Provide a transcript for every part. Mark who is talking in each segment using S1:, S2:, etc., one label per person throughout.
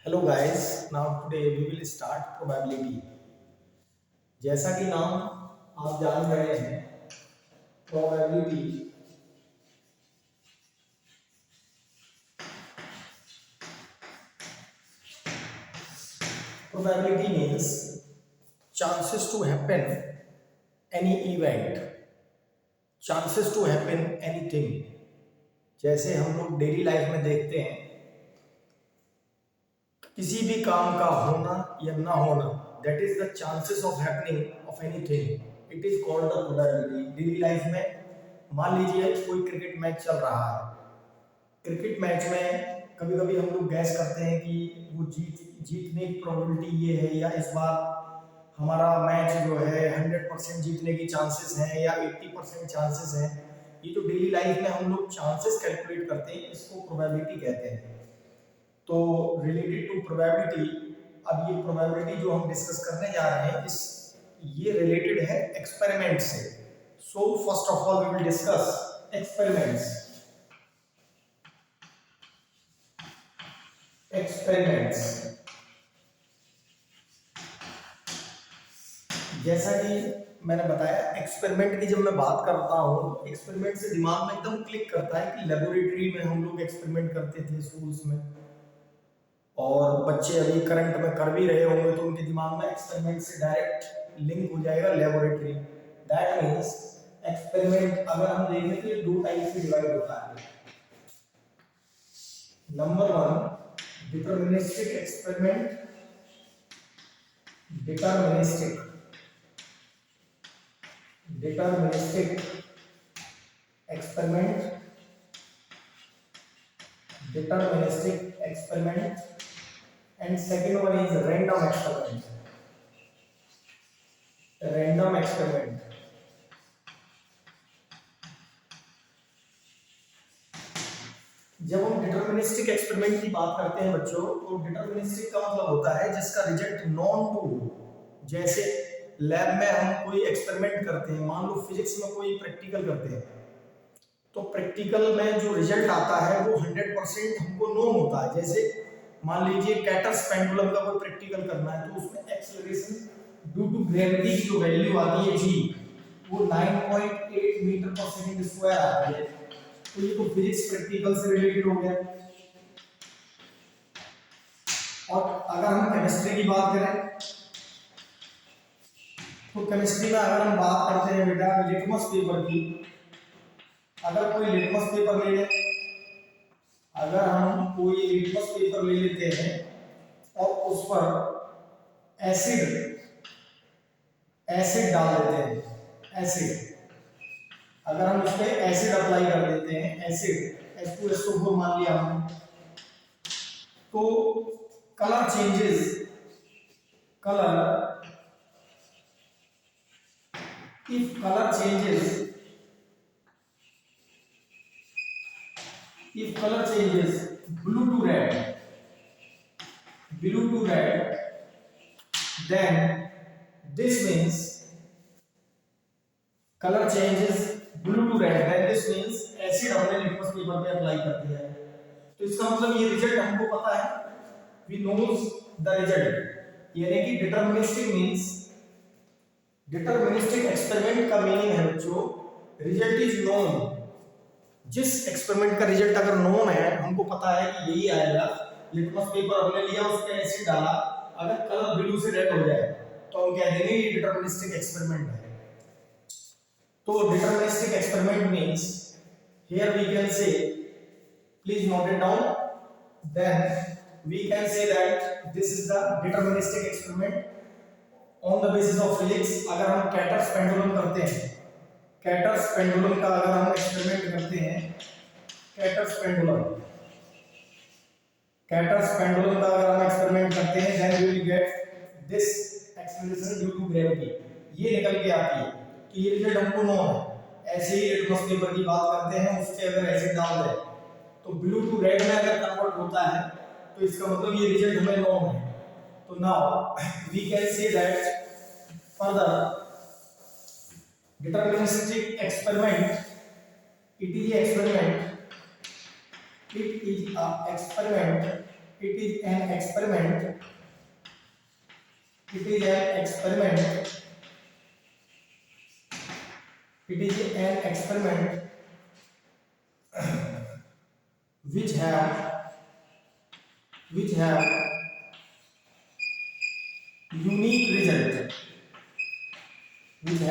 S1: Hello guys, now today we will start probability. जैसा कि नाम आप जान रहे हैं, probability probability means chances to happen any event, chances to happen anything. जैसे हम लोग डेली लाइफ में देखते हैं, किसी भी काम का होना या ना होना, that is the chances of happening of anything, it is called the probability. Daily life में मान लीजिए कोई क्रिकेट मैच चल रहा है। क्रिकेट मैच में कभी कभी हम लोग गैस करते हैं कि वो जीतने की प्रोबेबिलिटी ये है, या इस बार हमारा मैच जो है 100% जीतने की चांसेस हैं या 80% चांसेस हैं। ये जो डेली लाइफ में हम लोग चांसेस कैलकुलेट करते हैं, इसको प्रोबेबिलिटी कहते हैं। तो रिलेटेड टू प्रोबेबिलिटी, अब ये प्रोबेबिलिटी जो हम डिस्कस करने जा रहे हैं, इस ये रिलेटेड है एक्सपेरिमेंट से। So first of all we will discuss experiments. Experiments, जैसा कि मैंने बताया, एक्सपेरिमेंट की जब मैं बात करता हूँ, एक्सपेरिमेंट से दिमाग में एकदम क्लिक करता है कि लेबोरेटरी में हम लोग एक्सपेरिमेंट करते थे स्कूल्स में, और बच्चे अभी करंट में कर भी रहे होंगे तो उनके दिमाग में एक्सपेरिमेंट से डायरेक्ट लिंक हो जाएगा लेबोरेटरी। दैट मीन्स एक्सपेरिमेंट अगर हम देखें तो ये दो टाइप से डिवाइड होता है। Number one, deterministic experiment. Deterministic deterministic experiment deterministic experiment, and second one is random experiment। random experiment, जब हम डिटर्मिनिस्टिक एक्सपेरिमेंट की बात करते हैं बच्चों, तो डिटर्मिनिस्टिक का मतलब होता है जिसका रिजल्ट नॉन टू हो। जैसे लैब में हम कोई एक्सपेरिमेंट करते हैं, मान लो फिजिक्स में कोई प्रैक्टिकल करते हैं, तो प्रैक्टिकल में जो रिजल्ट आता है वो 100% हमको नोन होता है। जैसे मान लीजिए कैटर्स पेंडुलम का कोई प्रैक्टिकल करना है, तो उसमें एक्सेलरेशन ड्यू टू ग्रेविटी की जो वैल्यू आती है जी, वो 9.8 मीटर पर सेकंड स्क्वायर आती है। तो ये तो फिजिक्स प्रैक्टिकल से रिलेटेड हो गया। और अगर हम केमिस्ट्री की बात करें, तो केमिस्ट्री में अगर हम बात करते हैं बेटा लिटमस पेपर की, अगर कोई लिटमस पेपर ले ले, अगर हम कोई लिटमस पेपर ले लेते हैं और उस पर एसिड एसिड डाल देते हैं, एसिड, अगर हम उस पर एसिड अप्लाई कर देते हैं, एसिड H2SO4 मान लिया हमने, तो colour changes, colour, if colour changes, if color changes blue to red, blue to red, then this means color changes blue to red, then this means acid हमने litmus paper पे apply कर दिया है। तो इसका मतलब ये रिजल्ट हमको पता है, वी नोज द रिजल्ट। यानी कि डिटर्मिनिस्टिक मींस, डिटर्मिनिस्टिक एक्सपेरिमेंट का मीनिंग है बच्चों, रिजल्ट इज नोन। जिस एक्सपेरिमेंट का रिजल्ट अगर नोन है, हमको पता है कि यही आएगा, लिटमस पेपर हमने लिया, उस पे एसिड डाला, अगर कलर ब्लू से रेड हो जाए तो हम कह देंगे ये डिटर्मिनिस्टिक एक्सपेरिमेंट है। तो deterministic experiment means, here we can say, please note it down, then we can say that this is the deterministic experiment on the basis of physics. अगर हम कैटर्स पेंडुलम करते हैं, कैटर्स पेंडुलम का अगर हम experiment करते हैं, caterers pendulum, caterers pendulum का अगर हम एक्सपेरिमेंट करते हैं, then we will get this acceleration due to gravity, ये निकल के आती है। तो ये रिजल्ट हमको नोन है। ऐसे ही लिटमस पेपर की बात करते हैं, उस पे अगर एसिड डाल दें तो ब्लू टू रेड में अगर कन्वर्ट होता है, तो इसका मतलब ये रिजल्ट हमें नोन है। तो now we can say that further deterministic experiment, it is a experiment, it is a experiment it is an experiment, it is an experiment, it is an experiment which have which have unique result, which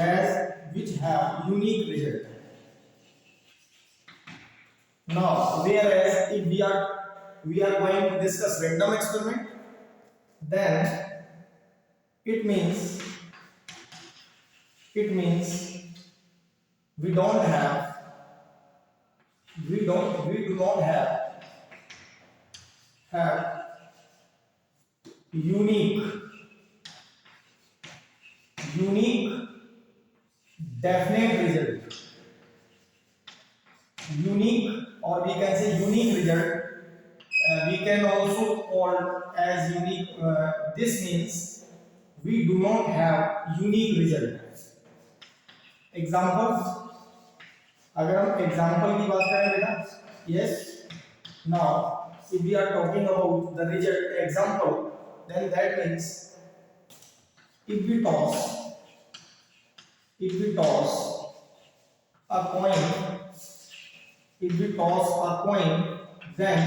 S1: have unique result. Now whereas if we are going to discuss random experiment, then it means we don't have we do not have unique unique definite result, unique, or we can say unique result. We can also call as unique. This means we do not have unique result. Example, अगर हम example की बात करें बेटा, yes. Now, if we are talking about the result example, then that means if we toss a coin, if we toss a coin, then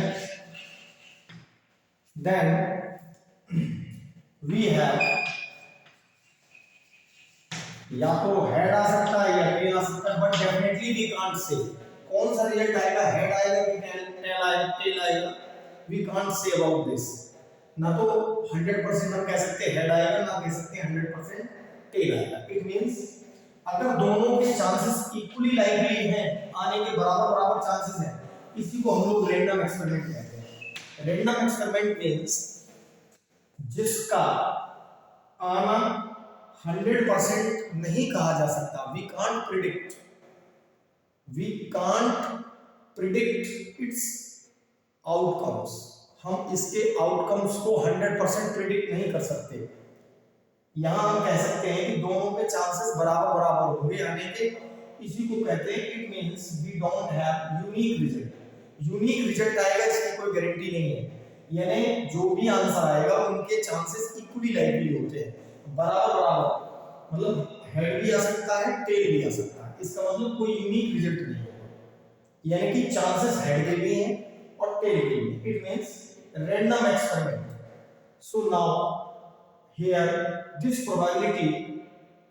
S1: we have या तो head आ सकता है या टेल आ सकता है, बट डेफिनेटली वी कांट से कौन सा रिजल्ट आएगा, हेड आएगा कि टेल आएगा, टेल आएगा, we can't say about this. ना तो 100% हम कह सकते हैं हेड आएगा, ना कह सकते हैं 100% टेल आएगा. इट मींस अगर दोनों के चांसेस इक्वली लाइकली हैं, आने के बराबर बराबर चांसेस हैं, इसी को हम लोग रैंडम एक्सपेरिमेंट कहते हैं. रैंडम एक्सपेरिमेंट मींस जिसका आना 100% नहीं कहा जा सकता. We can't predict its outcomes. हम इसके आउटकम्स को 100% प्रिडिक्ट नहीं कर सकते. यहां हम कह सकते हैं कि दोनों के चांसेस बराबर बराबर होंगे आने के, इसी को कहते हैं. It means we don't have unique result. Unique result आएगा इसकी कोई गारंटी नहीं है, यानी जो भी आंसर आएगा उनके चांसेस इक्वली लाइकली होते हैं, बराबर बराबर. मतलब हेड भी आ सकता है, टेल भी आ सकता है. इसका मतलब कोई यूनिक रिजल्ट नहीं है, यानी कि चांसेस हेड के भी हैं और टेल के भी. It means random experiment. So now here this probability,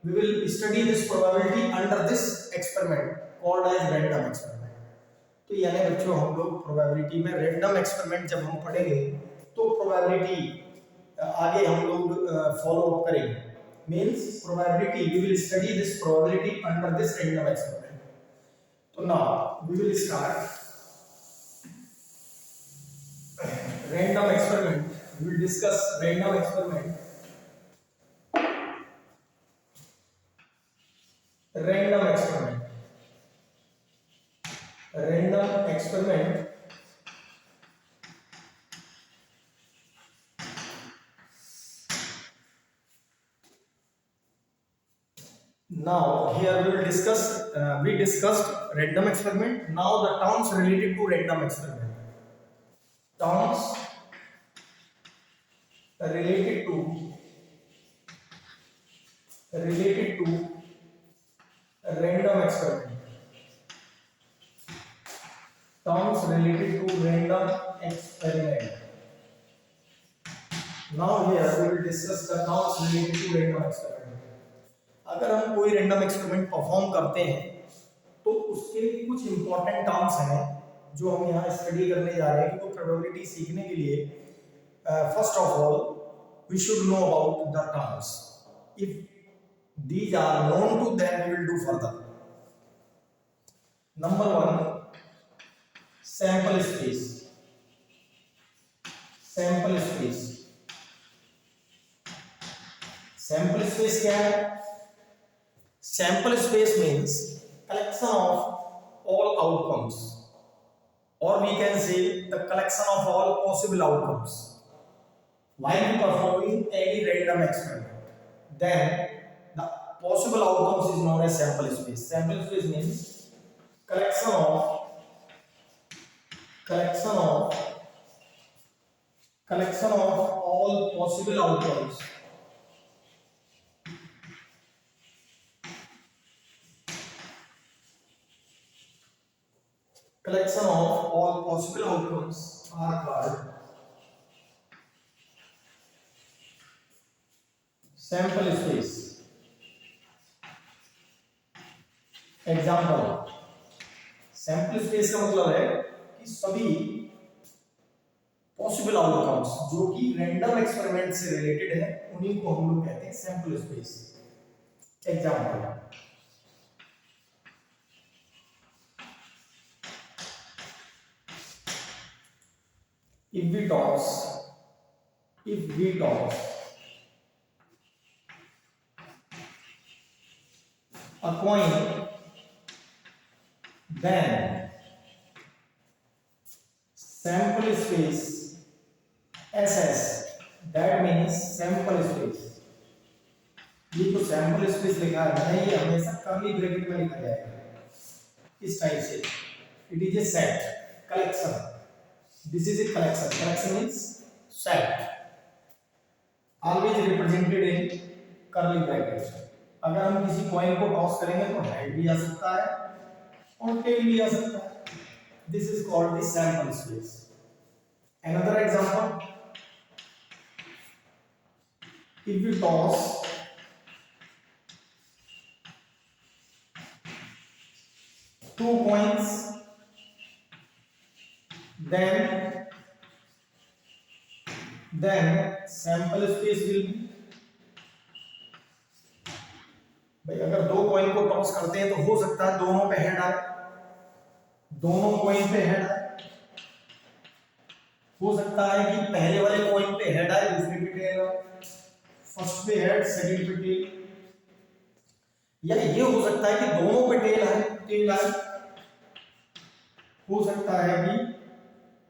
S1: we will study this probability under this experiment called as random experiment. तो यानी बच्चों हम लोग प्रोबेबिलिटी में रैंडम एक्सपेरिमेंट जब हम पढ़ेंगे तो प्रोबेबिलिटी आगे हम लोग फॉलो अप करेंगे. Means probability, we will study this probability under this random experiment. तो now we will start random experiment. We will discuss random experiment. Random experiment. Random experiment. Now here we will discuss. We discussed random experiment. Now the terms related to random experiment. Terms related to random experiment. Terms related to random experiment. Now here we will discuss the terms related to random experiment. अगर हम कोई random experiment perform करते हैं तो उसके कुछ important terms हैं जो हम यहाँ स्टडी करने जा रहे हैं. क्योंकि प्रोबेबिलिटी सीखने के लिए first of all we should know about the terms. If these are known to, then we will do further. Number 1, sample space. Sample space. Sample space क्या है? Sample space means collection of all outcomes, or we can say the collection of all possible outcomes while performing any random experiment. Then the possible outcomes is known as sample space. Sample space means collection collection of all possible outcomes are called sample space. Example, sample space का मतलब है कि सभी possible outcomes जो कि random experiment से related है उन्हीं को हम लोग कहते हैं sample space. Example, if we toss a coin, then sample space SS, that means sample space। ये तो सैंपल स्पेस लिखा है ये हमेशा कर्ली ब्रैकेट में लिखा जाएगा इस टाइप से। It is a set collection, this is a collection means set always represented in curly bracket. अगर हम किसी कॉइन को टॉस करेंगे तो हेड भी आ सकता है और टेल भी आ सकता है। This is called the sample space. Another example, if we toss two coins, then sample space will be, भाई अगर दो कॉइन को टॉस करते हैं तो हो सकता है दोनों पे हेड आए, दोनों कॉइन पे हेड आए। हो सकता है कि पहले वाले कॉइन पे हेड आए दूसरे पे टेल आए, फर्स्ट पे हेड सेकंड पे टेल, या ये हो सकता है कि दोनों पे टेल आए। हो सकता है कि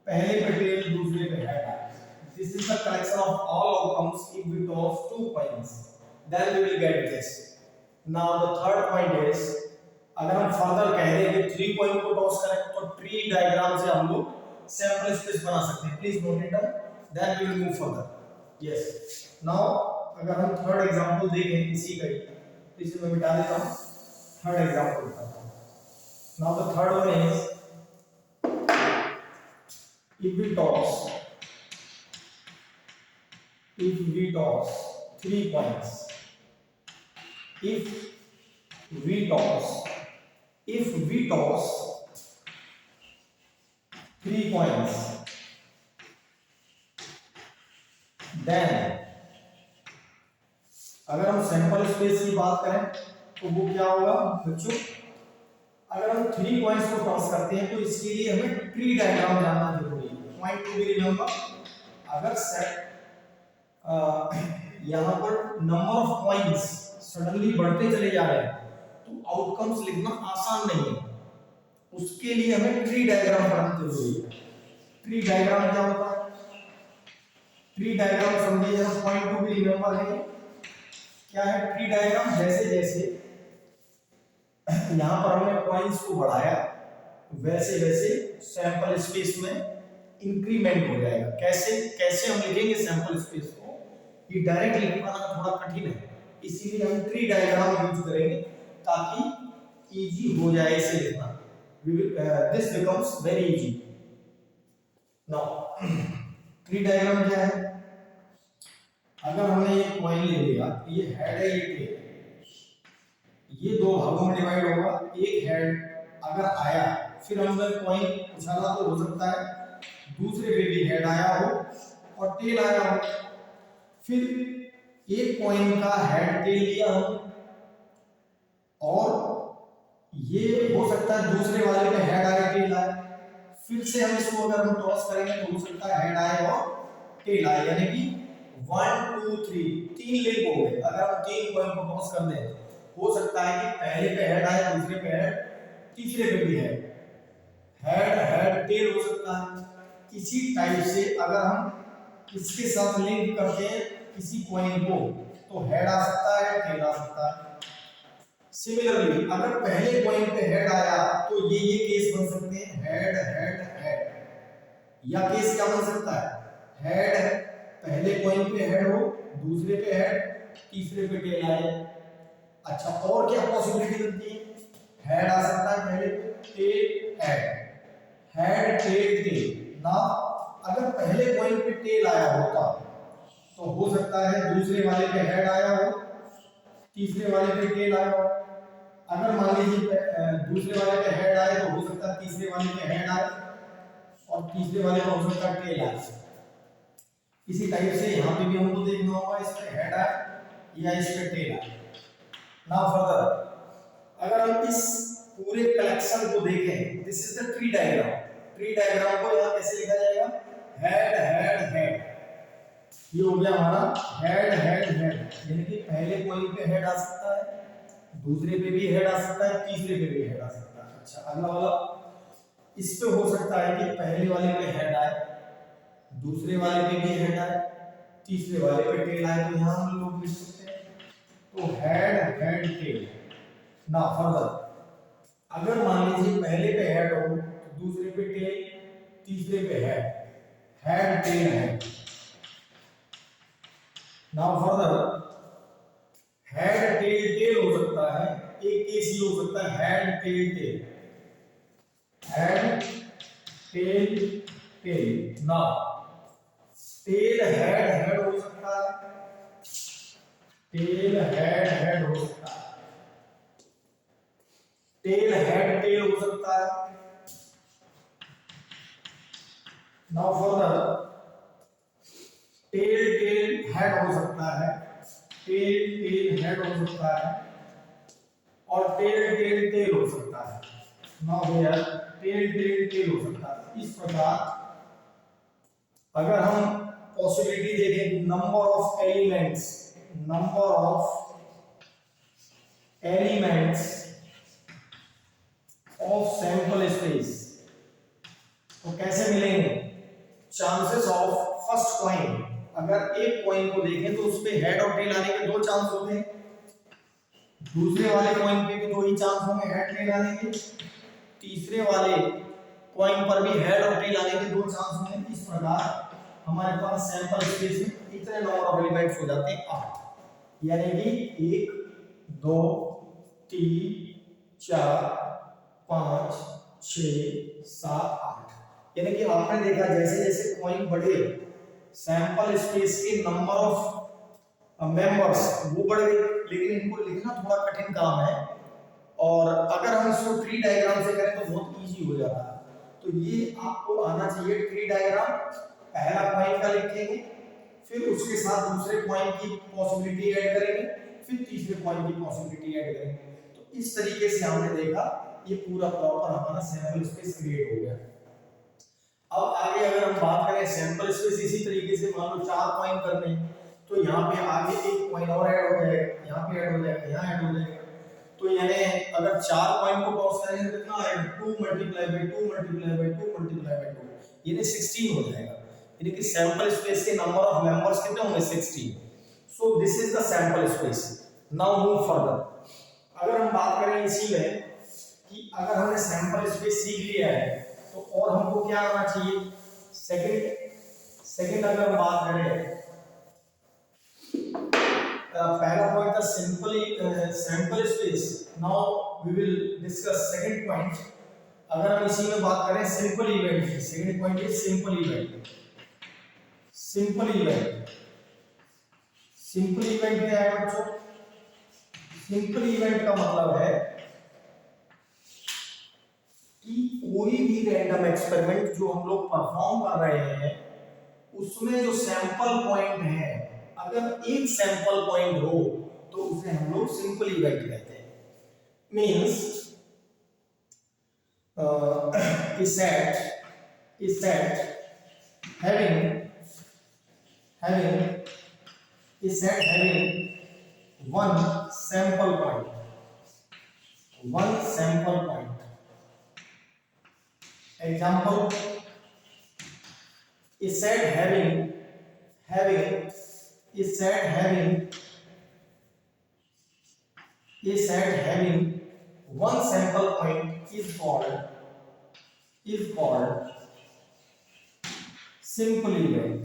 S1: पहले पे टेल दूसरे पे हेड आए। This is the collection of all outcomes if we toss two coins, then we will get this. Now the third point is, अगर हम फर्दर कह दें कि थ्री कॉइन को टॉस करें तो ट्री डायग्राम से हम लोग सैंपल स्पेस बना सकते हैं। Please note it down, then we will move further. Yes, now अगर हम थर्ड एग्जांपल देखें इसी का ही, तो इसे मैं मिटा देता हूं, थर्ड एग्जांपल बताता हूं। Now the third one is, if we toss three coins, if we toss three coins, then अगर हम सैंपल स्पेस की बात करें तो वो क्या होगा बच्चों, अगर हम थ्री कॉइंस को टॉस करते हैं तो इसके लिए हमें ट्री डायग्राम जानना जरूरी है। पॉइंट टू बी रिमेंबर, अगर सेट यहाँ पर नंबर ऑफ कॉइंस सडनली बढ़ते चले जा रहे हैं तो आउटकम्स लिखना आसान नहीं है, उसके लिए हमें ट्री डायग्राम पढ़ना जरूरी है। ट्री डायग्राम क्या होता है? ट्री डायग्राम समझिए जरा, पॉइंट टू बी रिमेंबर है क्या है ट्री डायग्राम। जैसे जैसे यहाँ पर हमने कॉइंस को बढ़ाया वैसे वैसे सैंपल स्पेस में इंक्रीमेंट हो जाएगा। कैसे हम लिखेंगे सैंपल स्पेस को, ये डायरेक्ट लिख पाना थोड़ा कठिन है, इसीलिए हम ट्री डायग्राम यूज करेंगे ताकि इजी हो जाए इसे लिखना। This becomes very easy. Now tree diagram क्या है, अगर हमने ये कॉइन ले लिया, ये हेड है, ये टेल, ये दो भागों में डिवाइड होगा। एक हेड अगर आया, फिर हमने कॉइन उछाला तो हो सकता है दूसरे पे भी हेड आया हो और टेल आया हो, फिर एक कॉइन का हेड टेल लिया हो, और ये हो सकता है दूसरे वाले पे हेड आए टेल आए, फिर से हम इसको अगर हम टॉस करेंगे तो हो सकता है हेड आए और टेल आए, यानी कि 1 2 3 तीन लेग हो गए। अगर हम तीन कॉइन को टॉस कर दें हो सकता है कि पहले पे हेड आए, दूसरे पे हेड, तीसरे पे भी हेड हेड टेल हो सकता है। इसी टाइप से अगर हम इसके साथ लिंक करते हैं किसी कॉइन को तो हेड आ सकता है, टेल आ सकता है। सिमिलरली अगर पहले कॉइन पे हेड आया तो ये केस बन सकते हैं हेड हेड हेड, या केस क्या बन सकता है हेड पहले पॉइंट पे हेड हो, दूसरे पे हेड, तीसरे पे टेल आए। अच्छा, और क्या पॉसिबिलिटी बनती है? हेड आ सकता है पहले पे, tail head, head tail tail ना। अगर पहले पॉइंट पे टेल आया होता तो हो सकता है दूसरे वाले पे हेड आया हो, तीसरे वाले पे टेल आया हो। अगर मान लीजिए दूसरे वाले पे हेड आए तो हो सकता है तीसरे वाले पे हेड आए और तीसरे वाले पे हो सकता है टेल आए। इसी टाइप से यहाँ पे भी हमको देखना होगा, इस पे हेड आए या इस पे टेल आए। नाउ फर्दर अगर हम इस पूरे कलेक्शन को देखें, this is the tree diagram. Tree diagram को यहाँ कैसे लिखा जाएगा? Head head head. ये हो गया हमारा हेड हेड हेड, यानी कि पहले पॉइंट पे हेड आ सकता है, दूसरे पे भी हेड आ सकता है, तीसरे पे भी हेड आ सकता है। अच्छा, अगला वाला इस पे हो सकता है कि पहले वाले पे हेड आए, दूसरे वाले पे भी हेड आए, तीसरे वाले पे टेल आए। तो यहाँ हम लोग लिख सकते हैं तो हेड हेड टेल। ना फर्दर अगर मान लीजिए पहले पे हेड हो तो दूसरे पे टेल, तीसरे पे head, head tail head. Now further head tail tail हो सकता है, एक केस ये हो सकता है head tail tail, head tail tail. Now tail head head हो सकता है, टेल हेड हेड हो सकता है, टेल हेड टेल हो सकता है। Now further tail tail head हो सकता है, टेल टेल हेड हो सकता है और टेल टेल टेल हो सकता है। Now here tail tail tail हो सकता है। इस प्रकार अगर हम पॉसिबिलिटी देखें, number of elements, number of elements of sample space, तो कैसे मिलेंगे? चांसेस ऑफ फर्स्ट कॉइन, अगर एक कॉइन को देखें तो उस पे हेड और टेल आने के दो चांस होते हैं, दूसरे वाले कॉइन पे भी दो ही चांस होंगे हेड टेल आने के, तीसरे वाले कॉइन पर भी हेड और टेल आने के दो चांस होंगे। इस प्रकार हमारे पास सैंपल स्पेस में इतने नंबर ऑफ एलिमेंट्स हो जाते हैं 8, यानी कि 1 2 3 4 5 6 7 8। यानी कि आपने देखा जैसे जैसे कॉइन बढ़े सैंपल स्पेस के नंबर ऑफ मेंबर्स वो बढ़ गए, लेकिन इनको लिखना थोड़ा कठिन काम है और अगर हम इसको ट्री डायग्राम से करें तो बहुत इजी हो जाता है। तो ये आपको आना चाहिए ट्री डायग्राम। पहला कॉइन का लिखेंगे, फिर उसके साथ दूसरे कॉइन की पॉसिबिलिटी ऐड करेंगे, फिर तीसरे कॉइन की पॉसिबिलिटी ऐड करेंगे। तो इस तरीके से हमने देखा ये पूरा प्रॉपर हमारा सैंपल स्पेस क्रिएट हो गया। अब आगे अगर हम बात करें सैंपल स्पेस, इसी तरीके से मान लो 4 कॉइन करने हैं तो यहाँ पे आगे एक कॉइन और ऐड हो जाएगा, यहाँ पे ऐड हो जाएगा, यहाँ ऐड हो जाएगा। तो यानी अगर 4 कॉइन को टॉस करेंगे तो कितना आएगा? 2 multiply by 2 multiply by 2 multiply by 2, यानी 16 हो जाएगा। यानी कि सैंपल स्पेस के नंबर ऑफ मेंबर्स कितने होंगे? 16। So this is the sample space. Now move further. अगर हम बात करें इसी में कि अगर हमने सैंपल स्पेस सीख लिया है तो और हमको क्या आना चाहिए? सेकंड अगर हम बात करें, पहला पॉइंट था sample space. Now we will discuss second point. अगर हम इसी में बात करें सिंपल इवेंट की, second point is simple event. Simple event, simple event क्या है बच्चों? सिंपल इवेंट का मतलब है कि कोई भी रैंडम एक्सपेरिमेंट जो हम लोग परफॉर्म कर रहे हैं उसमें जो सैंपल पॉइंट है, अगर एक सैंपल पॉइंट हो तो उसे हम लोग सिंपल इवेंट कहते हैं। Means is set having one sample point. Example, is set having one sample point is called simple event.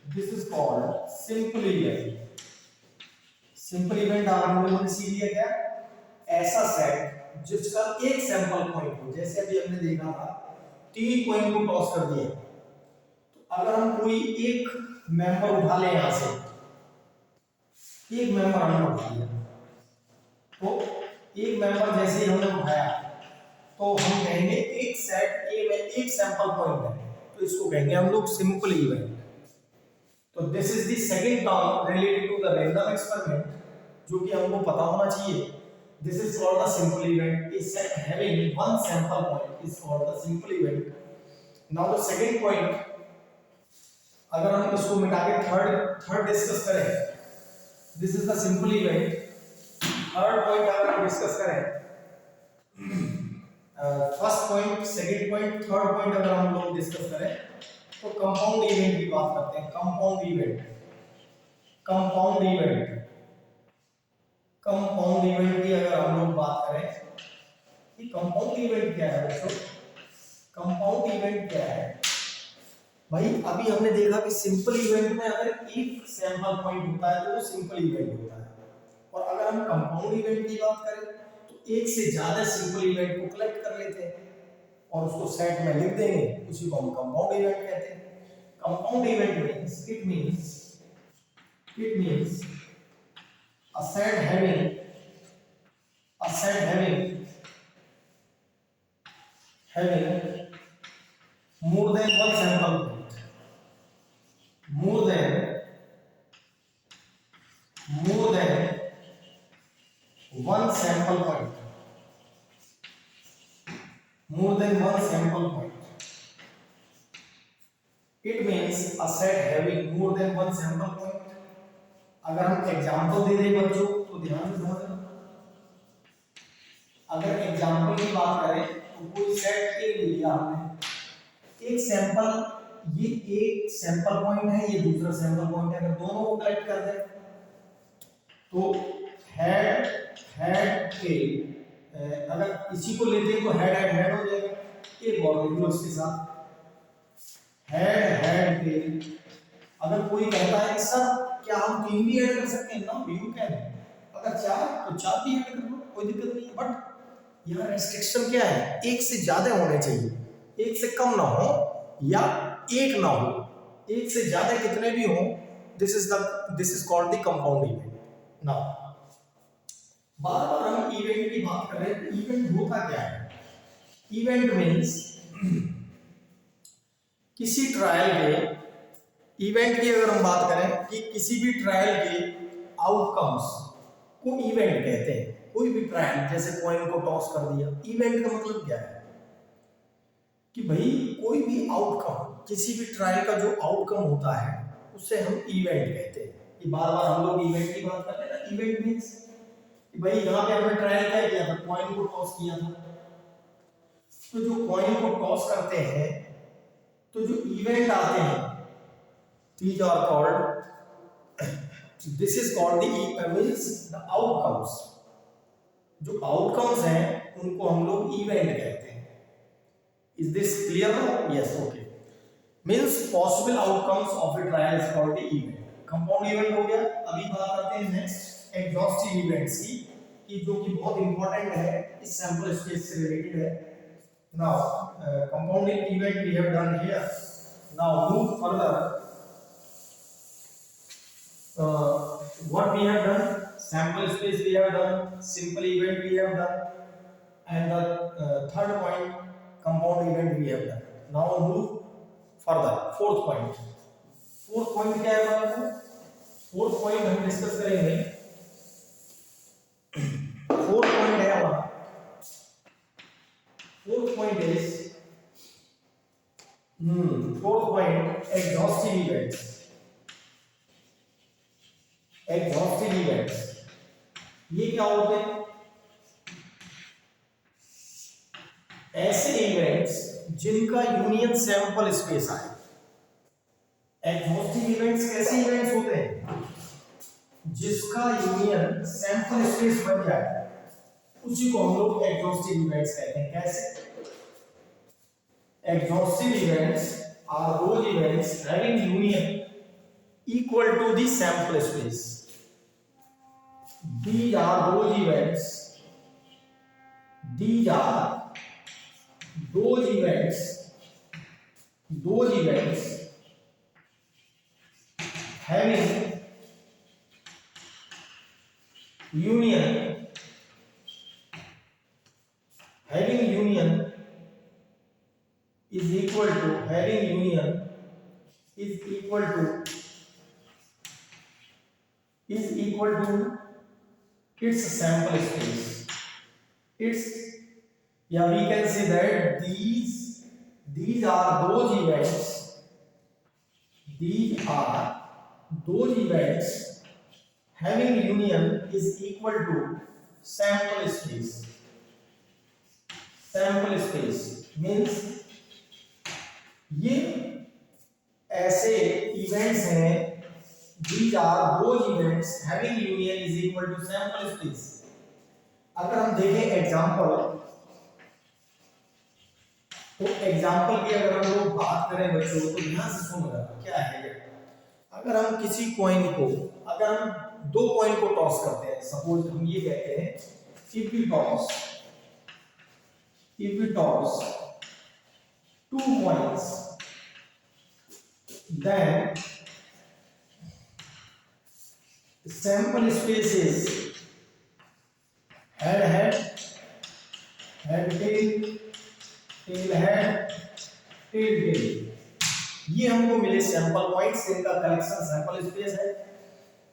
S1: This is called simple event. Simple event आपने लोगों ने सीख लिया क्या? ऐसा सेट जिसका एक सैंपल पॉइंट हो, जैसे अभी हमने देखा था 3 पॉइंट को टॉस कर दिया, तो अगर हम कोई एक मेंबर उठा लें यहां से, एक मेंबर हमने उठा लिया, तो एक मेंबर जैसे ही हमने उठाया तो हम कहेंगे एक सेट ए में एक सैंपल पॉइंट है, तो इसको कहेंगे हम लोग सिंपल इवेंट। तो this is the second term related to the random experiment, जो कि हमको पता होना चाहिए। This is called the simple event. A set having one sample point is called the simple event. Now the second point, अगर हम इसको मिटा के थर्ड डिस्कस करें, this is the simple event. Third point अगर हम डिस्कस करें, first point, second point, third point अगर हम लोग डिस्कस करें तो कंपाउंड इवेंट की बात करते हैं। Compound event, compound event, compound event की अगर हम लोग बात करें कि कंपाउंड इवेंट क्या है बच्चों? कंपाउंड इवेंट क्या है भाई? अभी हमने देखा कि सिंपल इवेंट में अगर एक सैंपल पॉइंट होता है तो वो सिंपल इवेंट होता है, और अगर हम कंपाउंड इवेंट की बात करें तो एक से ज्यादा सिंपल इवेंट को कलेक्ट कर लेते हैं और उसको सेट में लिख देंगे, उसी को हम कंपाउंड इवेंट कहते हैं। Compound event means it means a set having more than one sample point, more than one sample point, more than one sample point. It means a set having more than one sample point. अगर हम example दे दें बच्चों तो ध्यान से समझना। अगर example की बात करें तो कोई सेट ए ले लिया हमने, एक सैंपल, ये एक सैंपल पॉइंट है, ये दूसरा सैंपल पॉइंट है, अगर दोनों को कलेक्ट कर दें तो हेड ए, अगर इसी को लेते हैं तो हेड हो जाएगा, एक और लिख लो इसके साथ, हेड टेल। अगर कोई कहता है कि सर क्या हम 3 भी ऐड कर सकते हैं ना, यू कैन, अगर 4 तो 4 भी ऐड कर लो, कोई दिक्कत नहीं है। बट यहाँ रेस्ट्रिक्शन क्या है? एक से ज्यादा होने चाहिए, एक से कम ना हो या एक ना हो, एक से ज्यादा कितने भी हो, this is called the compound event. Now बार बार हम इवेंट की बात कर रहे हैं, इवेंट होता क्या है? इवेंट मींस किसी ट्रायल के, इवेंट की अगर हम बात करें कि किसी भी ट्रायल के आउटकम्स को इवेंट कहते हैं। कोई भी ट्रायल, जैसे कॉइन को टॉस कर दिया, इवेंट का मतलब क्या है कि भाई कोई भी आउटकम, किसी भी ट्रायल का जो आउटकम होता है उसे हम इवेंट कहते हैं। ये बार बार हम लोग इवेंट की बात करते हैं ना। इवेंट मींस कि भाई यहाँ पे हमने ट्रायल क्या किया था? कॉइन को टॉस किया था। तो जो कॉइन को टॉस करते हैं तो जो इवेंट आते हैं, these are called, this is called the means the outcomes। जो आउटकम्स हैं उनको हम लोग इवेंट कहते हैं। Is this clear now? Yes, okay. Means possible outcomes of A trial is called the event. Compound event हो गया। अभी बात करते हैं नेक्स्ट एग्जॉस्टिव इवेंट्स की, कि जो कि बहुत इंपॉर्टेंट है, इस सैंपल स्पेस से रिलेटेड है। Now compound event we have done here. Now move further. What we have done, sample space we have done, simple event we have done, and the third point, compound event we have done. Now move further, fourth point क्या है हमारा? fourth point हम discuss करेंगे। fourth point है हमारा, fourth point is exhaustive events। Exhaustive events ये क्या होते हैं? ऐसे इवेंट्स जिनका यूनियन सैंपल स्पेस आए। एग्जॉस्टिव इवेंट्स कैसे इवेंट्स होते हैं? जिसका यूनियन सैंपल स्पेस बन जाए, उसी को हम लोग एग्जॉस्टिव इवेंट्स कहते हैं। कैसे? Exhaustive events are those events having union equal to the sample space. These are those events. These are those events. Those events having union. Having union is equal to its sample space. It's, yeah, we can say that these are those events. These are those events having union is equal to sample space. Sample space means ये ऐसे events हैं. These are those events having union is equal to sample space. अगर हम देखें example, तो example की अगर हम लोग बात करें बच्चों, तो ध्यान से सुनना क्या है ये. अगर हम किसी कॉइन को, अगर हम दो कॉइन को टॉस करते हैं, सपोज हम ये कहते हैं if we toss two coins, then sample space is head tail, tail head, tail tail. ये हमको मिले सैंपल पॉइंट्स, इनका कलेक्शन सैंपल स्पेस है.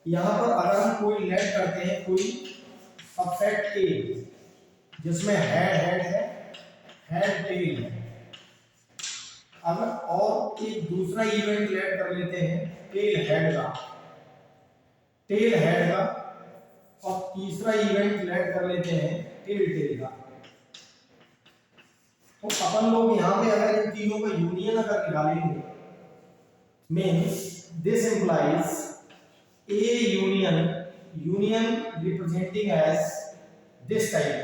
S1: यहाँ पर अगर हम कोई लेट करते हैं, कोई सबसेट ए जिसमें हेड है, हेड टेल है, अगर और एक दूसरा इवेंट लेट कर लेते हैं टेल हेड का, और तीसरा इवेंट लेट कर लेते हैं टेल का, तो अपन लोग यहाँ पे अगर इन तीनों का यूनियन अगर निकालेंगे, means this implies A union representing as this type,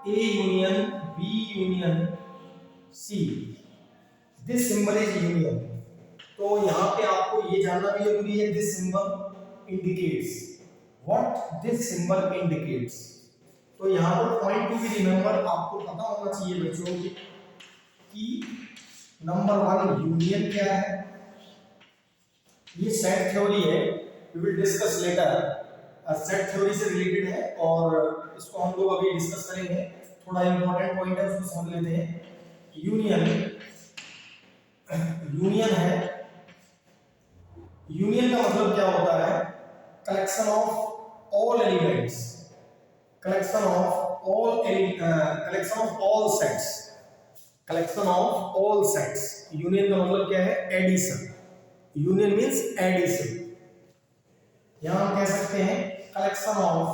S1: A union B union C. This symbol is union. तो यहाँ पे आपको ये जानना भी जरूरी है, this symbol indicates what this symbol indicates. तो यहाँ पर पॉइंट टू भी रिमेंबर आपको पता होना चाहिए बच्चों कि नंबर 1 यूनियन क्या है. ये सेट थ्योरी है, we will discuss later. Set theory से रिलेटेड है और इसको हम लोग अभी डिस्कस करेंगे. थोड़ा इंपॉर्टेंट पॉइंट है, उसको समझ लेते हैं. यूनियन है. यूनियन का मतलब क्या होता है? Collection of all elements, collection of all sets. Union का मतलब क्या है? एडिशन. Union means addition. यहां हम कह सकते हैं collection of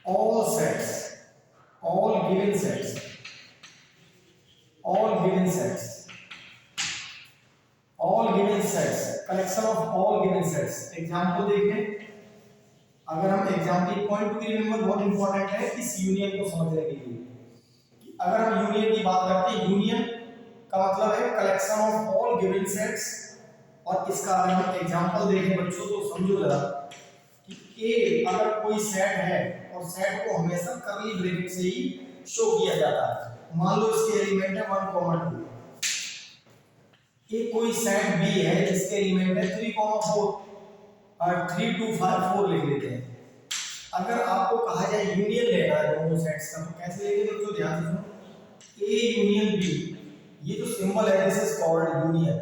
S1: all sets, all given sets, collection of all given sets. Example देखें, अगर हम एग्जाम्पल पॉइंट टू रिमेंबर बहुत इंपॉर्टेंट है इस यूनियन को समझने के लिए. अगर हम यूनियन की बात करते हैं, यूनियन का मतलब है collection of all given sets. और इसका अगर हम एग्जांपल देखें बच्चों, तो समझो जरा कि ए अगर कोई सेट है और सेट को हमेशा कर्ली ब्रैकेट से ही शो किया जाता है. मान लो इसके एलिमेंट है 1, 2. ये कोई सेट बी है जिसके एलिमेंट है 3, 4 और 3, 2, 5, 4 लिख लेते हैं. अगर आपको कहा जाए यूनियन लेना है दोनों सेट्स का, तो कैसे लेंगे बच्चों? ध्यान से सुनो. ए यूनियन बी, ये जो सिंबल है दिस इज कॉल्ड यूनियन.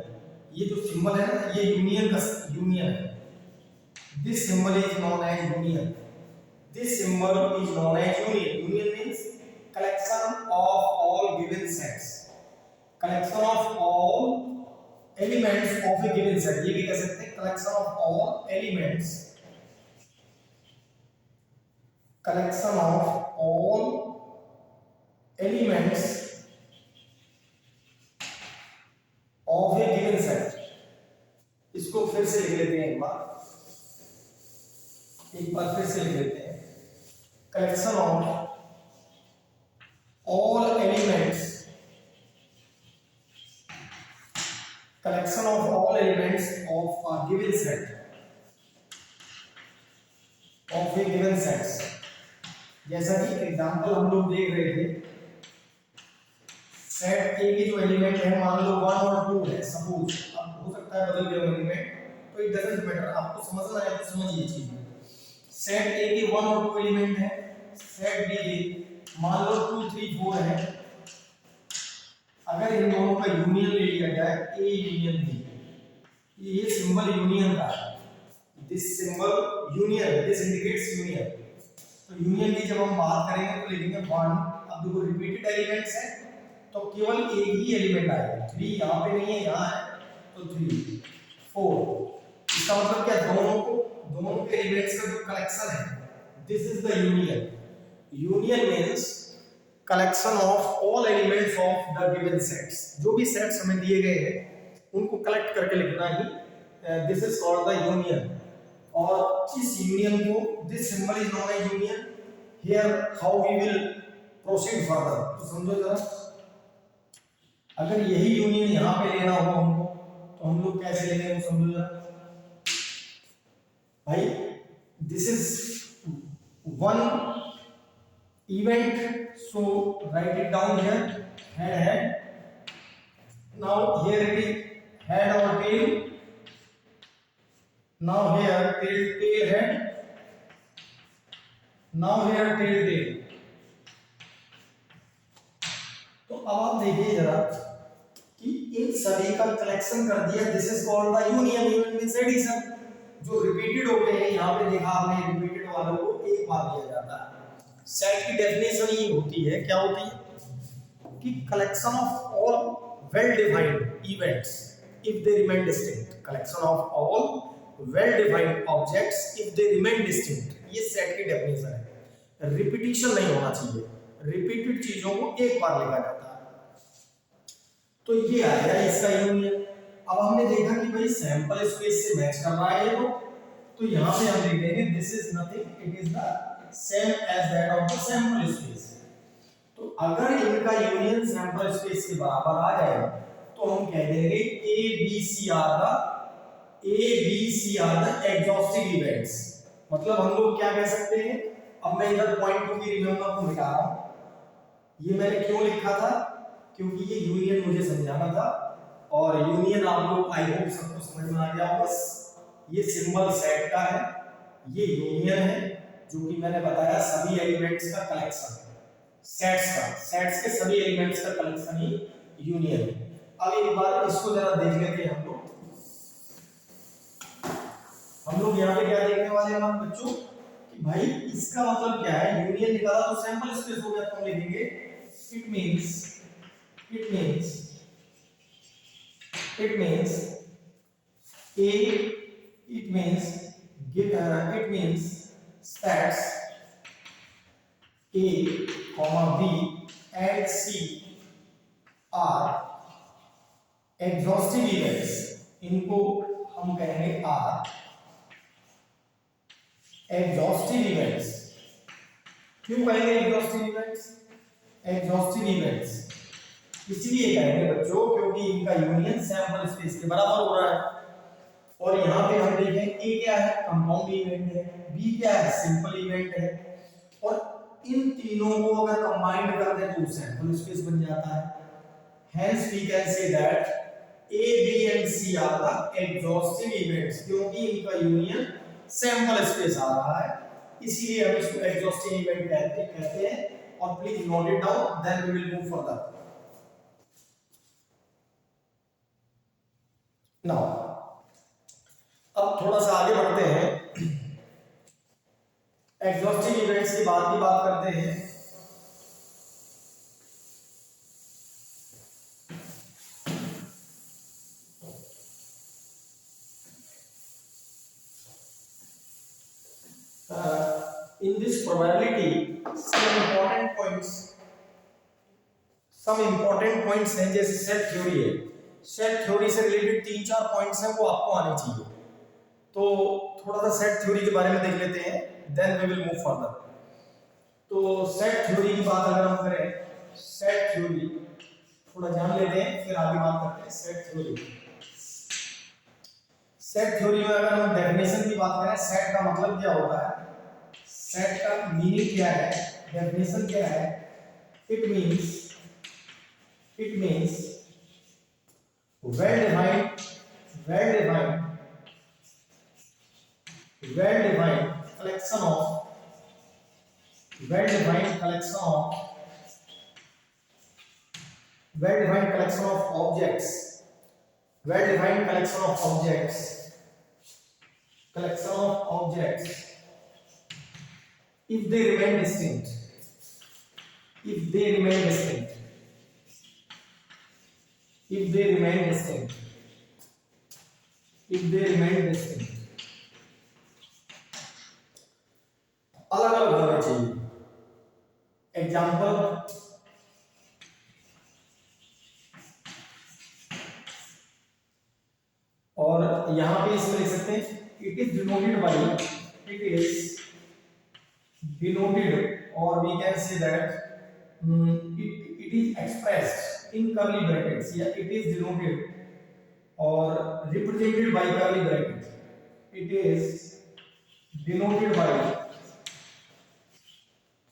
S1: ये जो सिंबल है ना, ये यूनियन का यूनियन है. This symbol is known as union. Union means collection of all given sets, collection of all elements of a given set. ये भी कह सकते हैं collection of all elements, collection of all elements of a given set. इसको फिर से लिख लेते हैं, एक बार फिर से लिख लेते हैं. collection of all elements collection of all elements of a given set, of a given sets. जैसा कि एग्जांपल हम लोग देख रहे थे, सेट ए के जो एलिमेंट है मान लो 1 और 2 है सपोज, अब हो सकता है बदल गए एलिमेंट, तो इट डजंट मैटर, आपको समझना है तो समझिए चीज। सेट ए के 1 और 2 एलिमेंट है, सेट बी के मान लो 2 3 4 है। अगर इन दोनों का यूनियन ले लिया जाए ए यूनियन बी, ये सिंबल यूनियन का है, this symbol union, this indicates union. तो यूनियन की जब हम बात करेंगे तो लिखेंगे 1। अब देखो रिपीटेड एलिमेंट्स हैं तो केवल एक ही एलिमेंट आएगा, 3 यहाँ पे नहीं है, यहाँ है तो 3 4। इसका मतलब क्या, दोनों के एलिमेंट्स का जो कलेक्शन है, this is the union. Union means collection of all elements of the given sets. जो भी सेट्स हमें दिए गए हैं उनको कलेक्ट करके लिखना ही, this is called the union. और इस यूनियन को, this symbol is known as union. Here how we will proceed further, तो समझो जरा, अगर यही यूनियन यहाँ पे लेना हो हमको तो हम लोग कैसे लेंगे वो समझो जरा भाई। This is one event, so write it down here, head. Now here it is head or tail. Now here tail head. Now here tail. तो अब आप देखिए जरा कि इन सभी का कलेक्शन कर दिया, this is called the union. Union means addition. जो रिपीटेड होते हैं, यहाँ पे देखा आपने रिपीटेड वालों को एक बार दिया जाता है। सेट की डेफिनेशन ये होती है, क्या होती है कि collection of all well defined events if they remain distinct. Collection of all well defined objects if they remain distinct, ये सेट की डेफिनेशन है। रिपीटिशन नहीं होना चाहिए, रिपीटेड चीजों को एक बार लिखा जाता है। तो ये आया इसका यूनियन। अब हमने देखा कि भाई सैंपल स्पेस से मैच कर रहा है ये, तो यहाँ पे हम लिख देंगे this is nothing, it is the same as that of the sample space. तो अगर इनका यूनियन सैंपल स्पेस के बराबर आ जाए तो हम कह देंगे A B C are the exhaustive events. मतलब हम लोग क्या कह सकते हैं, अब मैं इधर पॉइंट टू की रिमेंबर को मिटा रहा हूं। ये मैंने क्यों लिखा था, क्योंकि ये यूनियन मुझे समझाना था, और यूनियन आप लोग आई होप सबको समझ में आ गया होगा। ये सिंबल सेट का है, ये यूनियन है, जो कि मैंने बताया सभी एलिमेंट्स का कलेक्शन है, सेट्स के सभी एलिमेंट्स का कलेक्शन ही यूनियन है। अब एक बार इसको जरा देख लेते हैं हम लोग यहाँ पे क्या देखने वाले हैं हमारे बच्चों कि भाई इसका मतलब क्या है। यूनियन निकाला तो सैंपल स्पेस हो गया, तो हम लिखेंगे it means stats A, B and C are exhaustive events। इनको हम कहेंगे R exhaustive events। क्यों कहेंगे exhaustive events? इसलिए कहेंगे बच्चों क्योंकि इनका यूनियन सैंपल स्पेस के बराबर हो रहा है। और यहाँ पे हम देखें ए क्या है, कंपाउंड इवेंट है, बी क्या है, सिंपल इवेंट है, और इन तीनों को अगर कंबाइंड कर दें तो सैंपल स्पेस बन जाता है। Hence we can say that A B and C are the exhaustive events, क्योंकि इनका यूनियन सैंपल स्पेस आ रहा है, इसीलिए हम इसको एग्जॉस्टिव इवेंट कहते हैं। और please note it down, then we will move further. Now अब थोड़ा सा आगे बढ़ते हैं, एग्जॉस्टिव इवेंट्स की बात करते हैं। In this probability some important points हैं, जैसे सेट थ्योरी है, सेट थ्योरी से रिलेटेड 3-4 पॉइंट्स हैं वो आपको आने चाहिए। तो थोड़ा सा सेट थ्योरी के बारे में देख लेते हैं, then we will move further. तो सेट थ्योरी की बात अगर हम करें, सेट थ्योरी थोड़ा जान लेते हैं फिर आगे बात करते हैं। सेट थ्योरी सेट थ्योरी में अगर हम डेफिनेशन की बात करें, सेट का मतलब क्या होता है, सेट का मीनिंग क्या है, डेफिनेशन क्या है, it means well defined collection of well defined collection of objects, well defined collection of objects if they remain distinct, if they remain distinct अलग अलग होने चाहिए। एग्जाम्पल, और यहां पे इसमें लिख सकते हैं इट इज डिनोटेड और we can say that it is expressed in curly brackets, या it is denoted or represented by curly brackets, it is denoted by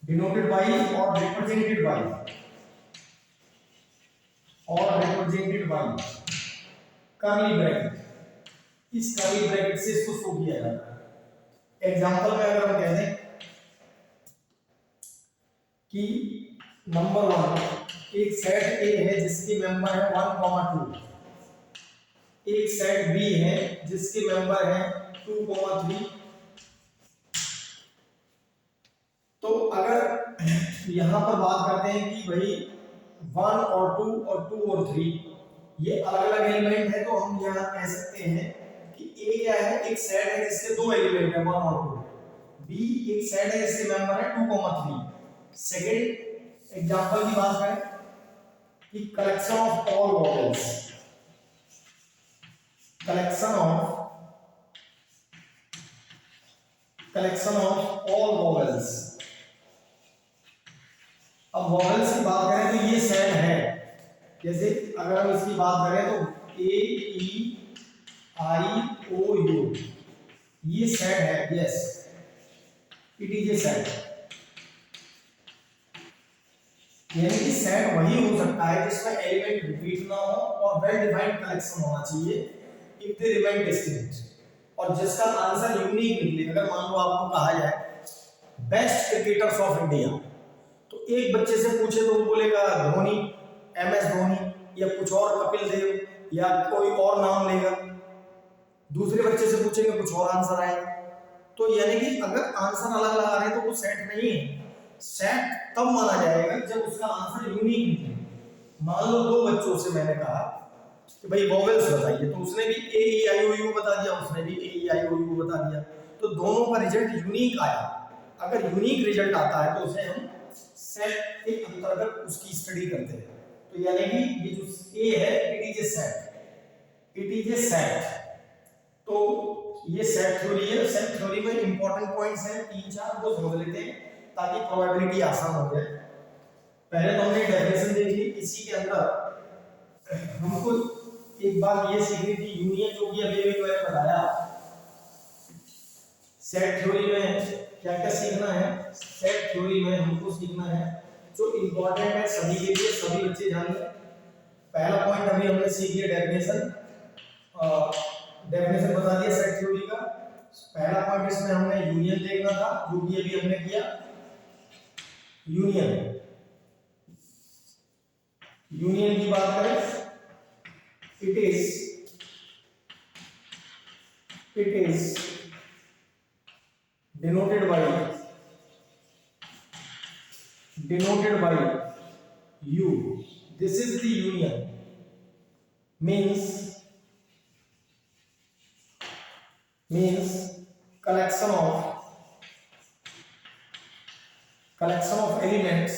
S1: or represented by curly bracket, इस curly bracket से इसको show किया जाता है। Example में अगर हम कह दें कि नंबर 1 एक सेट ए है जिसके मेंबर है 1,2, एक सेट बी है जिसके मेंबर है 2,3। तो अगर यहां पर बात करते हैं कि भाई 1 और 2 और 2 और 3 ये अलग अलग एलिमेंट है, तो हम यहां कह सकते हैं कि ए क्या है, एक सेट है जिसके दो एलिमेंट है 1 और 2, बी एक सेट है जिसके मेंबर है 2,3। सेकंड एग्जांपल की बात करें कि collection of all vowels, collection of all vowels. अब वॉवेल्स की बात करें तो ये सेट है, जैसे अगर हम इसकी बात करें तो ए ई आई ओ यू, ये सेट है, yes it is a set. यानी कि सेट वही हो सकता है जिसमें एलिमेंट रिपीट ना हो और वेल डिफाइंड कलेक्शन होना चाहिए इफ दे रिमेन डिस्टिंक्ट, और जिसका आंसर यूनिक निकले। अगर मान लो आपको कहा जाए बेस्ट क्रिकेटर्स ऑफ इंडिया, तो एक बच्चे से पूछे तो वो बोलेगा धोनी, MS धोनी, या कुछ और कपिल देव, या कोई और नाम लेगा। दूसरे बच्चे से पूछेंगे कुछ और आंसर आएगा। तो यानी कि अगर आंसर अलग अलग आ रहे हैं तो वो सेट नहीं है। सेट तब माना जाएगा जब उसका आंसर यूनिक निकले। मान लो दो बच्चों से मैंने कहा कि भाई वॉवेल्स बताइए, तो उसने भी ए ई आई ओ यू बता दिया, उसने भी ए ई आई ओ यू बता दिया, तो दोनों का रिजल्ट यूनिक आया। अगर यूनिक रिजल्ट आता है तो उसे हम सेट के अंतर्गत उसकी स्टडी करते हैं। तो यानी कि ये जो ए है इट इज ए सेट। तो ये सेट थ्योरी है। सेट थ्योरी में इंपॉर्टेंट पॉइंट्स हैं 3-4, वो समझ लेते हैं ताकि प्रोबेबिलिटी आसान हो जाए। पहले तो हमने डेफिनेशन देख ली, इसी के अंदर हमको एक बात ये सीखनी थी, यूनियन, जो कि अभी मैंने बताया। सेट थ्योरी में क्या क्या सीखना है, सेट थ्योरी में हमको सीखना है जो इंपॉर्टेंट है सभी के लिए, सभी बच्चे जान लें। पहला पॉइंट अभी हमने सीख लिया डेफिनेशन बता दिया सेट थ्योरी का। पहला पॉइंट इसमें हमने यूनियन देखना था, जो कि अभी हमने किया। यूनियन की बात करें, it is denoted by u, this is the union, means collection of elements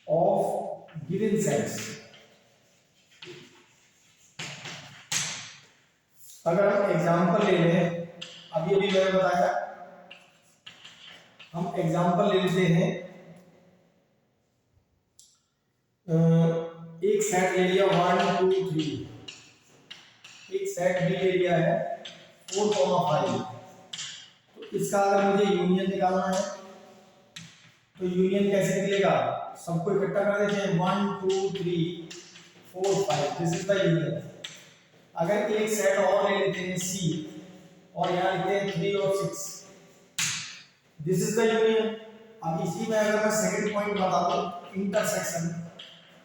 S1: of given sets। अगर हम एग्जांपल ले लें, अभी मैंने बताया, हम एग्जांपल ले लेते हैं। एक सेट ले लिया 1 3, एक सेट बी ले लिया है 4,5, तो इसका अगर मुझे यूनियन निकालना है तो यूनियन कैसे निकलेगा? सबको इकट्ठा कर देते हैं 1 2 3 4 5, दिस इज द यूनियन। अगर एक सेट और ले लेते हैं सी और यहाँ लिखते हैं 3 और 6, दिस इज द यूनियन। अब इसी में अगर मैं सेकंड पॉइंट बता दूं इंटरसेक्शन,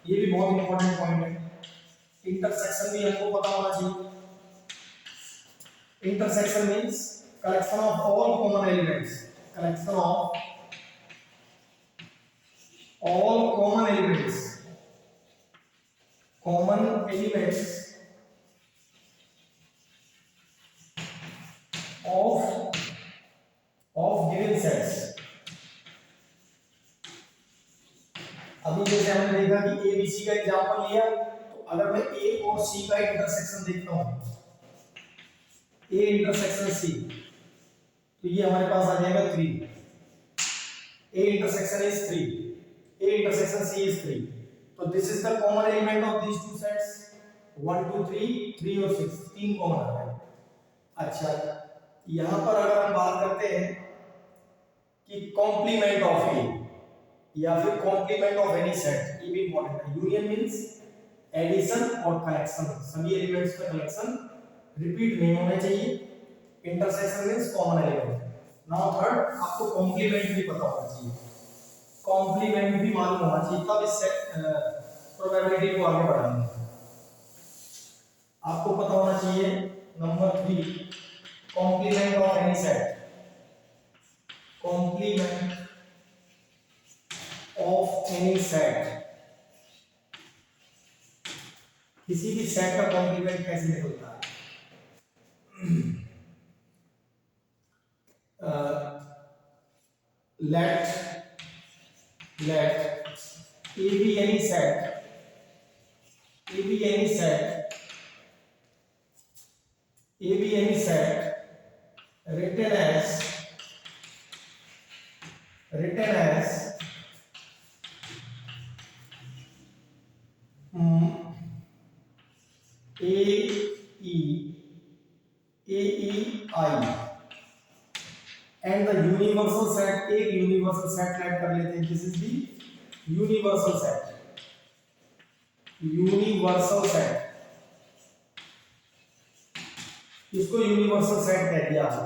S1: ये भी बहुत इंपॉर्टेंट पॉइंट है, इंटरसेक्शन भी हमको पता होना चाहिए। Intersection means collection of all common elements, collection of all common elements, common elements of given sets. अभी जैसे हमने देखा कि ए बी सी का एग्जांपल लिया, तो अगर मैं ए और सी का इंटरसेक्शन देखता हूं, ए इंटरसेक्शन सी, तो ये हमारे पास आ जाएगा 3, A intersection is 3, A intersection C is 3, तो this is the common element of these two sets 1 2 3 और 6, तीन कॉमन आ गए। अच्छा, यहां पर अगर हम बात करते हैं कि कॉम्प्लीमेंट ऑफ ए या फिर कॉम्प्लीमेंट ऑफ एनी सेट, ये भी इंपॉर्टेंट है। यूनियन मींस एडिशन और कलेक्शन, सभी एलिमेंट्स का कलेक्शन रिपीट नहीं होने चाहिए। Intersection means common element. Now third, आपको कॉम्प्लीमेंट भी पता होना चाहिए, कॉम्प्लीमेंट भी मालूम होना चाहिए, तब इस प्रोबेबिलिटी को आगे बढ़ाएंगे। आपको पता होना चाहिए number 3, complement of any set, complement of any set, किसी भी सेट का कॉम्प्लीमेंट कैसे निकलता है? let a be any set, a be any set, a be any set written as I and the universal set, एक universal set add कर लेते हैं, this is the universal set, universal set, इसको universal set कह दिया है,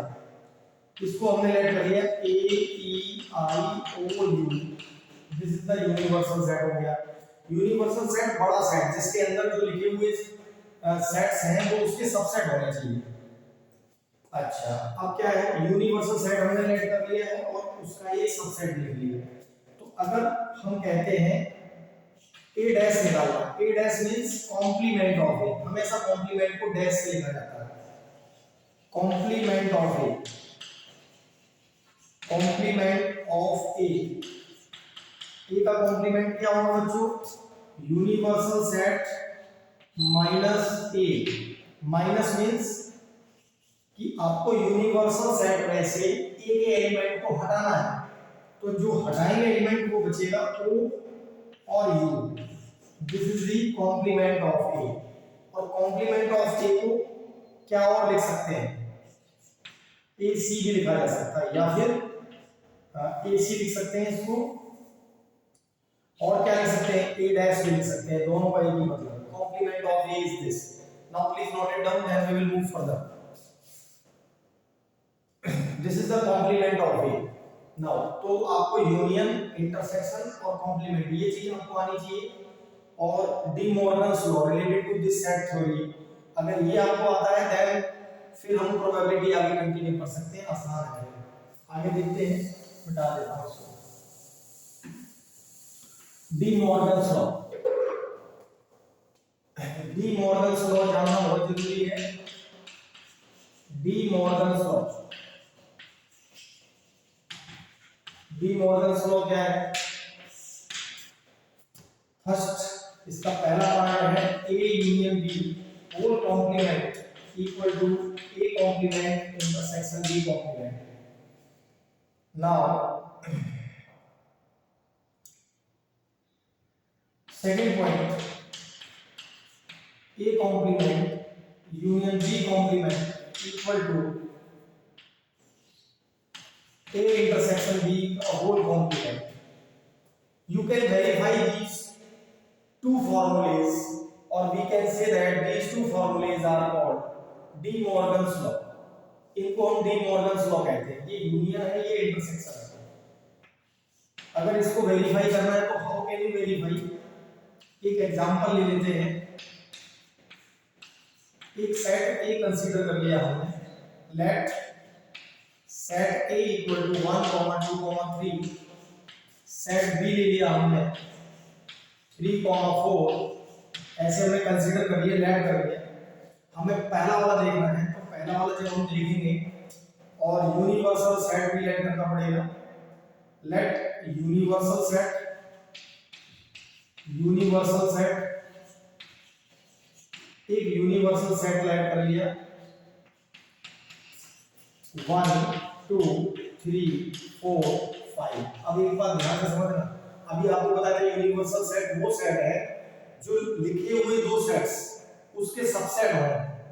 S1: इसको हमने ऐड कर लिया A E I O U, this is the universal set हो गया। universal set बड़ा सेट जिसके अंदर जो लिखे हुए सेट्स हैं वो उसके सबसेट होने चाहिए। अच्छा, अब क्या है, यूनिवर्सल सेट हमने ऐड कर लिया है और उसका एक सबसेट लिख लिया है। तो अगर हम कहते हैं ए डैश निकालना, A dash means complement of A, हमेशा कॉम्प्लीमेंट को डैश से लिखा जाता है, complement of A, complement of A, A का कॉम्प्लीमेंट क्या होगा बच्चों? Universal set minus A, minus means कि आपको यूनिवर्सल सेट में से एक एलिमेंट को हटाना है, तो जो हटाएंगे एलिमेंट वो बचेगा O और U, this is the complement of A। और कॉम्प्लीमेंट ऑफ A को क्या और लिख सकते हैं? AC भी लिखा जा सकता है, या फिर AC लिख सकते हैं इसको, और क्या लिख सकते हैं? A डैश भी लिख सकते हैं, दोनों का एक ही मतलब। Complement of A is this. Now please note it down, then we will move further. This is the complement of A. Now, तो आपको यूनियन, इंटरसेक्शन और कॉम्प्लीमेंट ये चीज आपको आनी चाहिए। और De Morgan's law related to this set theory, अगर ये आपको आता है देन फिर हम प्रोबेबिलिटी आगे कंटिन्यू कर सकते हैं, आसान है। आगे देखते हैं, मिटा देता हूं इसको। De Morgan's law, De Morgan's law जानना बहुत जरूरी है। De Morgan's law, De Morgan's law क्या है? फर्स्ट इसका पहला पार्ट है A union B whole complement equal to A complement intersection B complement. Now second point, A complement union B complement equal to A intersection B a whole complement. You can verify these two formulas, or we can say that these two formulas are called De Morgan's law. इनको हम De Morgan's law कहते हैं. ये union है, ये intersection है. अगर इसको वेरीफाई करना है तो हाउ कैन यू वेरीफाई? एक एग्जांपल ले लेते हैं. एक सेट ए कंसीडर कर लिया हमने. Let set A equal to 1, 2, 3. Set B ले लिया हमने 3, 4. ऐसे हमने कंसीडर कर लिया, लेट कर लिया. हमें पहला वाला देखना है, तो पहला वाला जब हम देखेंगे और यूनिवर्सल सेट भी लेट करना पड़ेगा. लेट यूनिवर्सल सेट एक यूनिवर्सल सेट लेट कर लिया 1, 2, 3, 4, 5. अब एक बात ध्यान से समझना. अभी आपको बताया था यूनिवर्सल सेट वो सेट है जो लिखे हुए दो सेट्स उसके सबसेट हो,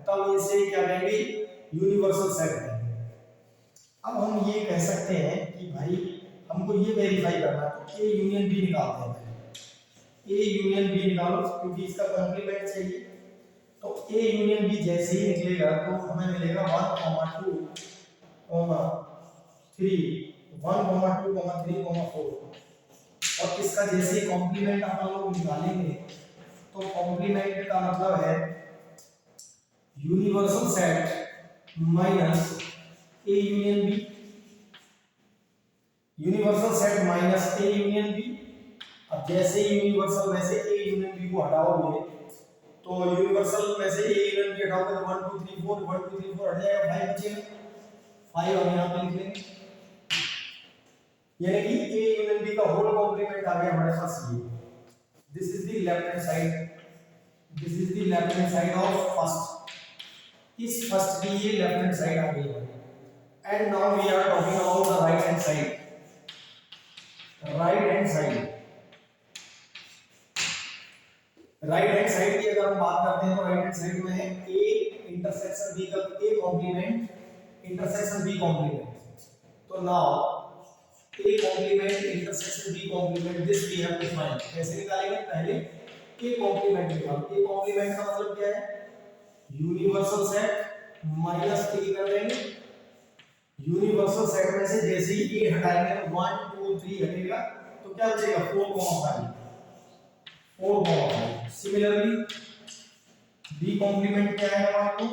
S1: तब इसे क्या कहेंगे? यूनिवर्सल सेट कहेंगे. अब हम ये कह सकते हैं कि भाई हमको ये वेरीफाई करना है, तो ए यूनियन बी निकालते हैं. ए यूनियन बी निकालो क्योंकि इसका कॉम्प्लीमेंट चाहिए. तो ए यूनियन बी जैसे ही निकलेगा तो हमें मिलेगा 1, 2, 3, 1, 2, 3, 4. और इसका जैसे ही कॉम्प्लीमेंट हम लोग निकालेंगे तो कॉम्प्लीमेंट का मतलब है universal set minus A union B. Universal set minus A union B. अब जैसे ही यूनिवर्सल में से ए यूनियन बी को हटाओगे तो यूनिवर्सल में से ए यूनियन बी हटाओगे तो 1, 2, 3, 4 1, 2, 3, 4 हट जाएगा. 5 बचेगा. 5 हम यहाँ पे लिख लेंगे. यानी कि ए यूनियन बी का होल कॉम्प्लीमेंट आ गया हमारे पास ये. This is the left hand side. This is the left hand side of first. इस फर्स्ट की ये लेफ्ट हैंड साइड आ गई है. And now we are talking about the right hand side. Right hand side की अगर हम बात करते हैं तो राइट हैंड साइड में है ए इंटरसेक्शन बी का A complement intersection B complement. तो now A complement intersection B complement this we have to find. कैसे निकालेंगे? पहले ए कॉम्प्लीमेंट निकालो. ए कॉम्प्लीमेंट का मतलब क्या है? यूनिवर्सल सेट माइनस ए कर देंगे. यूनिवर्सल सेट में से जैसे ही ए हटाएंगे 1, 2, 3 हटेगा तो क्या बचेगा? 4, 5. सिमिलरली बी कॉम्प्लीमेंट क्या है हमारे को?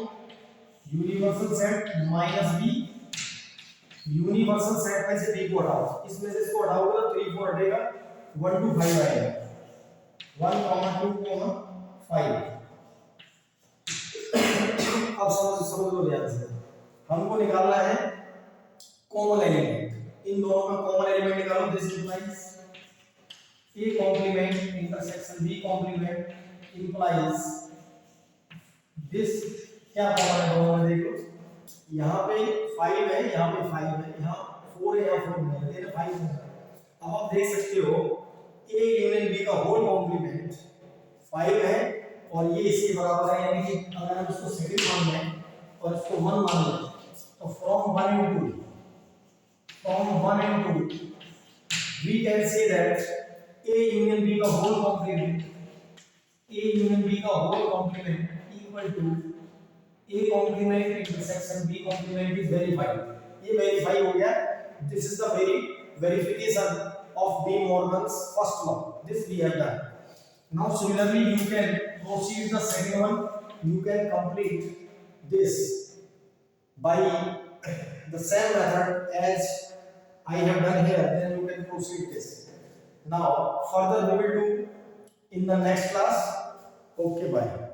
S1: Universal set minus B. Universal set में से बी को हटाओ. इसमें से इसको हटाओगे तो 3, 4 हटेगा. 1, 2, 5 आएगा. 1, 2, 5. अब समझ लो ध्यान से. हमको निकालना है कॉमन एलिमेंट. इन दोनों का कॉमन एलिमेंट निकालो. This implies A complement intersection B complement implies this. क्या कॉमन है दोनों में? देखो यहाँ पे 5 है, यहाँ पे 5 है, यहाँ 4 है, यहाँ 4 है, ये 5 है. अब आप देख सकते हो A यूनियन B का होल कॉम्प्लीमेंट 5 है और ये इसके बराबर है. यानी कि अगर हम इसको सेकंड मान लें और इसको 1 मान लें तो from 1 and 2 we can say that A union B का whole complement equal to A complement intersection B complement is verified. ये verify हो गया. This is the verification of De Morgan's first law. This we have done. Now similarly you can proceed the second one. You can complete this by the same method as I have done here. Then you can proceed this. Now further we will do in the next class. Okay, bye.